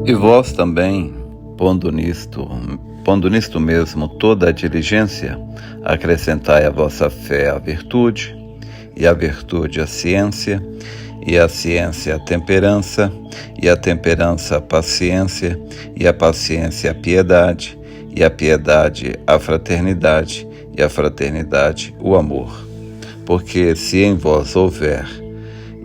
E vós também, pondo nisto mesmo toda a diligência, acrescentai à vossa fé a virtude, e a virtude a ciência, e a ciência a temperança, e a temperança a paciência, e a paciência a piedade, e a piedade a fraternidade, e a fraternidade o amor. Porque se em vós houver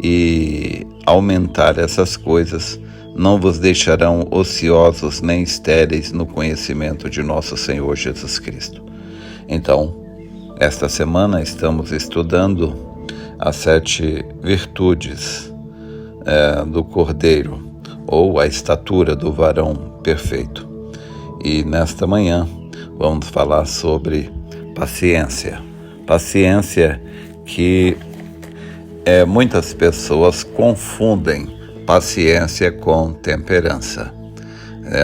e aumentar essas coisas, não vos deixarão ociosos nem estéreis no conhecimento de nosso Senhor Jesus Cristo. Então, esta semana estamos estudando as 7 virtudes do Cordeiro, ou a estatura do varão perfeito. E nesta manhã vamos falar sobre paciência. Paciência que muitas pessoas confundem paciência com temperança.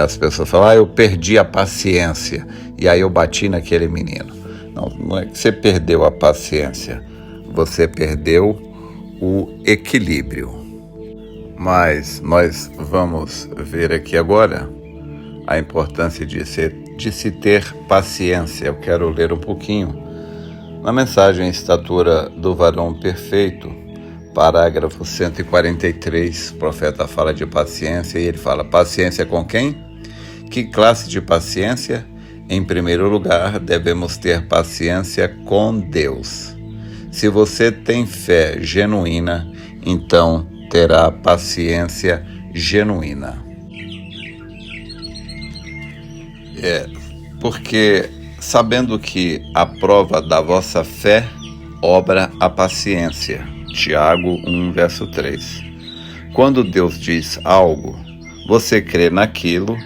As pessoas falam, eu perdi a paciência, e aí eu bati naquele menino. Não é que você perdeu a paciência, você perdeu o equilíbrio. Mas nós vamos ver aqui agora a importância de se ter paciência. Eu quero ler um pouquinho na mensagem Estatura do Varão Perfeito, parágrafo 143, o profeta fala de paciência e ele fala, paciência com quem? Que classe de paciência? Em primeiro lugar, devemos ter paciência com Deus. Se você tem fé genuína, então terá paciência genuína. Porque sabendo que a prova da vossa fé obra a paciência. Tiago 1, verso 3. Quando Deus diz algo, você crê naquilo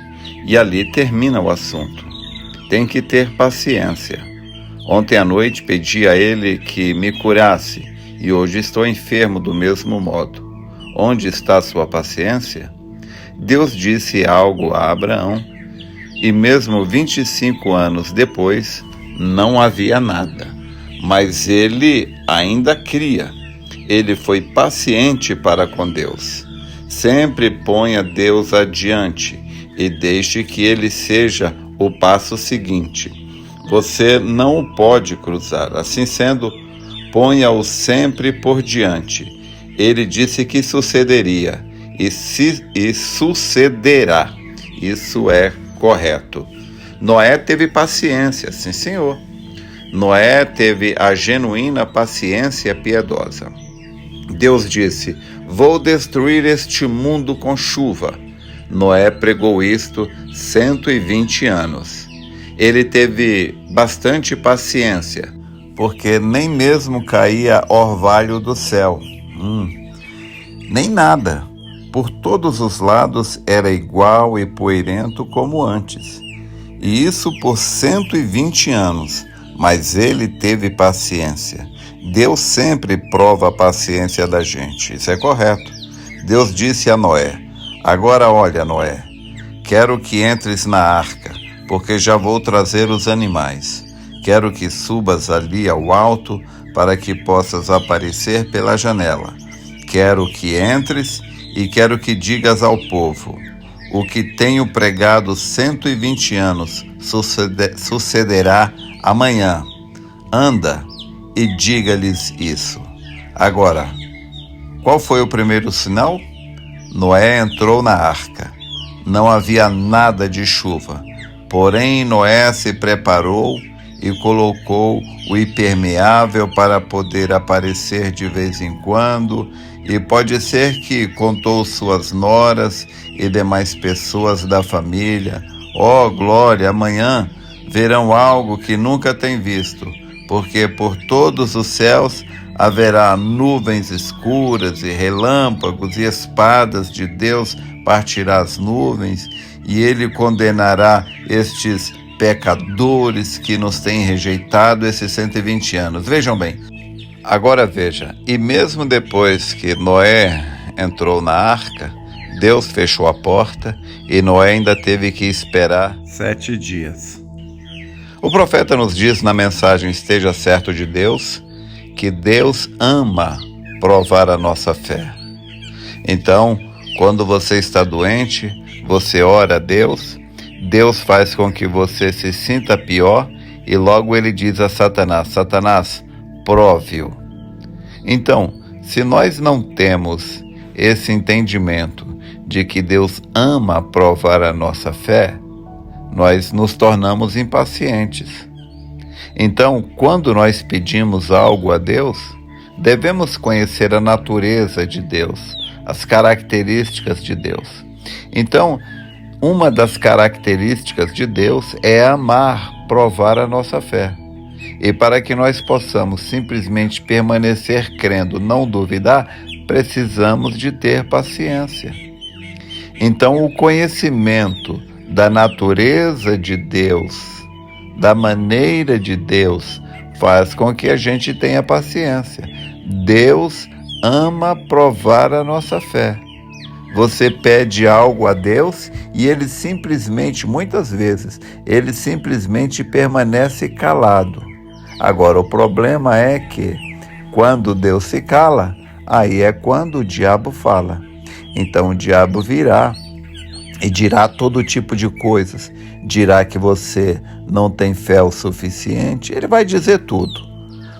e ali termina o assunto. Tem que ter paciência. Ontem à noite pedi a Ele que me curasse e hoje estou enfermo do mesmo modo. Onde está sua paciência? Deus disse algo a Abraão e mesmo 25 anos depois não havia nada, mas ele ainda cria. Ele foi paciente para com Deus. Sempre ponha Deus adiante e deixe que ele seja o passo seguinte. Você não o pode cruzar. Assim sendo, ponha-o sempre por diante. Ele disse que sucederia e sucederá. Isso é correto. Noé teve paciência, sim senhor. Noé teve a genuína paciência piedosa. Deus disse, vou destruir este mundo com chuva. Noé pregou isto 120 anos. Ele teve bastante paciência, porque nem mesmo caía orvalho do céu. Nem nada. Por todos os lados era igual e poeirento como antes. E isso por 120 anos. Mas ele teve paciência. Deus sempre prova a paciência da gente. Isso é correto. Deus disse a Noé, agora olha, Noé, quero que entres na arca, porque já vou trazer os animais. Quero que subas ali ao alto, para que possas aparecer pela janela. Quero que entres e quero que digas ao povo, o que tenho pregado 120 anos sucederá amanhã. Anda e diga-lhes isso. Agora, qual foi o primeiro sinal? Noé entrou na arca. Não havia nada de chuva. Porém, Noé se preparou e colocou o impermeável para poder aparecer de vez em quando, e pode ser que contou suas noras e demais pessoas da família. Oh, glória, amanhã verão algo que nunca têm visto, porque por todos os céus haverá nuvens escuras e relâmpagos, e espadas de Deus partirá as nuvens, e ele condenará estes pecadores que nos têm rejeitado esses 120 anos. Vejam bem, agora veja, e mesmo depois que Noé entrou na arca, Deus fechou a porta e Noé ainda teve que esperar 7 dias. O profeta nos diz na mensagem Esteja Certo de Deus, que Deus ama provar a nossa fé. Então, Quando você está doente, você ora a Deus, Deus faz com que você se sinta pior e logo ele diz a Satanás: Satanás, prove-o. Então, se nós não temos esse entendimento de que Deus ama provar a nossa fé, nós nos tornamos impacientes. Então, quando nós pedimos algo a Deus, devemos conhecer a natureza de Deus, as características de Deus. Então, uma das características de Deus é amar, provar a nossa fé. E para que nós possamos simplesmente permanecer crendo, não duvidar, precisamos de ter paciência. Então, o conhecimento da natureza de Deus, da maneira de Deus, faz com que a gente tenha paciência. Deus ama provar a nossa fé. Você pede algo a Deus e ele simplesmente, muitas vezes, ele simplesmente permanece calado. Agora, o problema é que, quando Deus se cala, aí é quando o diabo fala. Então, o diabo virá e dirá todo tipo de coisas. Dirá que você não tem fé o suficiente. Ele vai dizer tudo.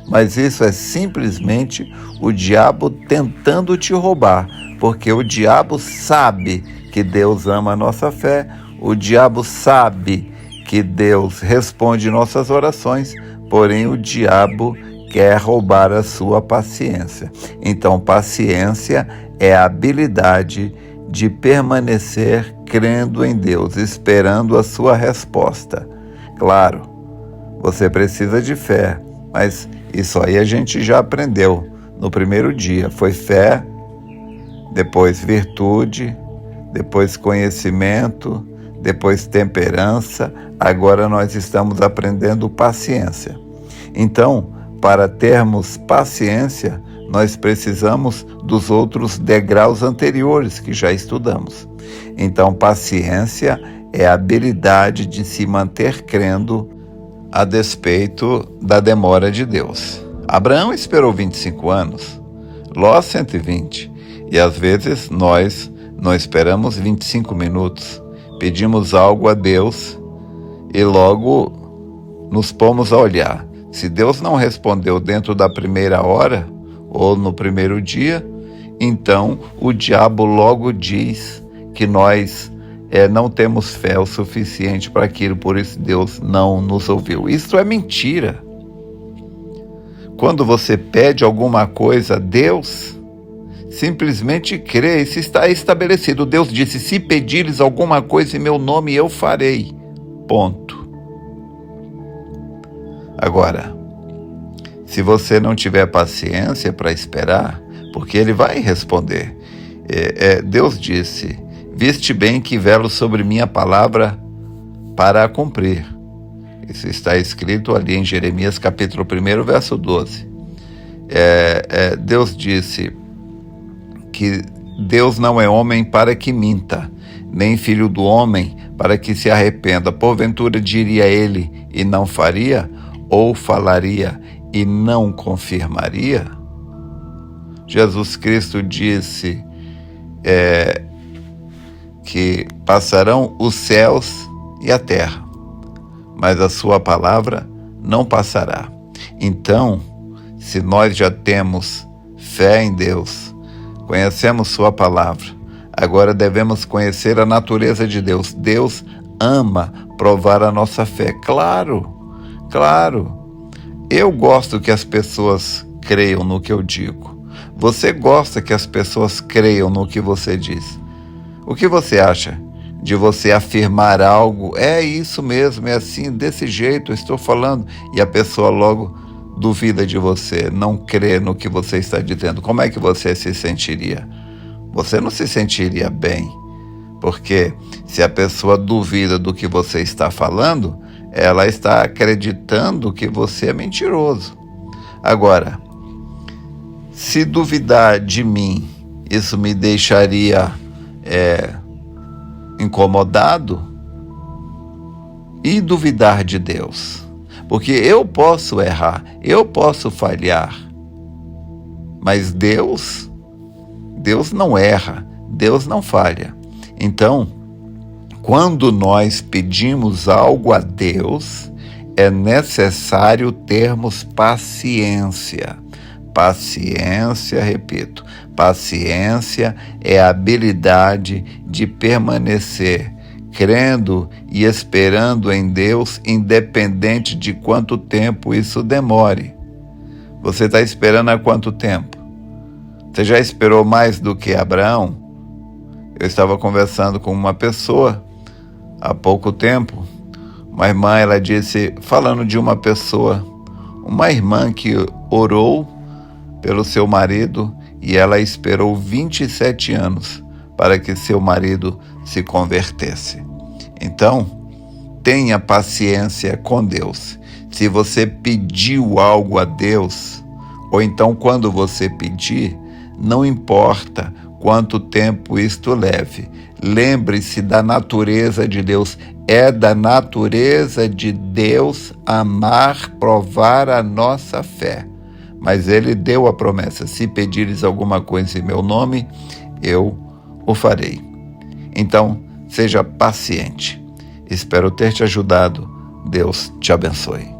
Mas isso é simplesmente o diabo tentando te roubar, porque o diabo sabe que Deus ama a nossa fé, o diabo sabe que Deus responde nossas orações, porém o diabo quer roubar a sua paciência. Então, paciência é a habilidade de permanecer crendo em Deus, esperando a sua resposta. Claro, você precisa de fé, mas isso aí a gente já aprendeu no primeiro dia. Foi fé, depois virtude, depois conhecimento, depois temperança. Agora nós estamos aprendendo paciência. Então, para termos paciência, nós precisamos dos outros degraus anteriores que já estudamos. Então, paciência é a habilidade de se manter crendo a despeito da demora de Deus. Abraão esperou 25 anos, Ló 120, e às vezes nós não esperamos 25 minutos, pedimos algo a Deus e logo nos pomos a olhar. Se Deus não respondeu dentro da primeira hora ou no primeiro dia, então o diabo logo diz que nós não temos fé o suficiente para aquilo, por isso Deus não nos ouviu. Isso é mentira. Quando você pede alguma coisa a Deus, simplesmente crê, isso está estabelecido. Deus disse: se pedires alguma coisa em meu nome, eu farei. Ponto. Agora, se você não tiver paciência para esperar, porque ele vai responder. Deus disse: viste bem que velo sobre minha palavra para a cumprir. Isso está escrito ali em Jeremias capítulo 1, verso 12. Deus disse que Deus não é homem para que minta, nem filho do homem para que se arrependa. Porventura diria ele e não faria, ou falaria e não confirmaria? Jesus Cristo disse que passarão os céus e a terra, mas a sua palavra não passará. Então, se nós já temos fé em Deus, conhecemos sua palavra, agora devemos conhecer a natureza de Deus. Deus ama provar a nossa fé. Claro. Eu gosto que as pessoas creiam no que eu digo. Você gosta que as pessoas creiam no que você diz. O que você acha de você afirmar algo? É isso mesmo, é assim, desse jeito eu estou falando, e a pessoa logo duvida de você, não crê no que você está dizendo. Como é que você se sentiria? Você não se sentiria bem, porque se a pessoa duvida do que você está falando, ela está acreditando que você é mentiroso. Agora, se duvidar de mim, isso me deixaria incomodado? E duvidar de Deus? Porque eu posso errar, eu posso falhar, mas Deus não erra, Deus não falha. Então, quando nós pedimos algo a Deus, é necessário termos paciência. Paciência, repito, paciência é a habilidade de permanecer crendo e esperando em Deus, independente de quanto tempo isso demore. Você está esperando há quanto tempo? Você já esperou mais do que Abraão? Eu estava conversando com uma pessoa há pouco tempo. Uma irmã, ela disse, falando de uma pessoa, uma irmã que orou pelo seu marido e ela esperou 27 anos para que seu marido se convertesse. Então, tenha paciência com Deus. Se você pediu algo a Deus, ou então quando você pedir, não importa quanto tempo isto leve. Lembre-se da natureza de Deus. É da natureza de Deus amar, provar a nossa fé. Mas Ele deu a promessa, se pedires alguma coisa em meu nome, eu o farei. Então, seja paciente. Espero ter te ajudado. Deus te abençoe.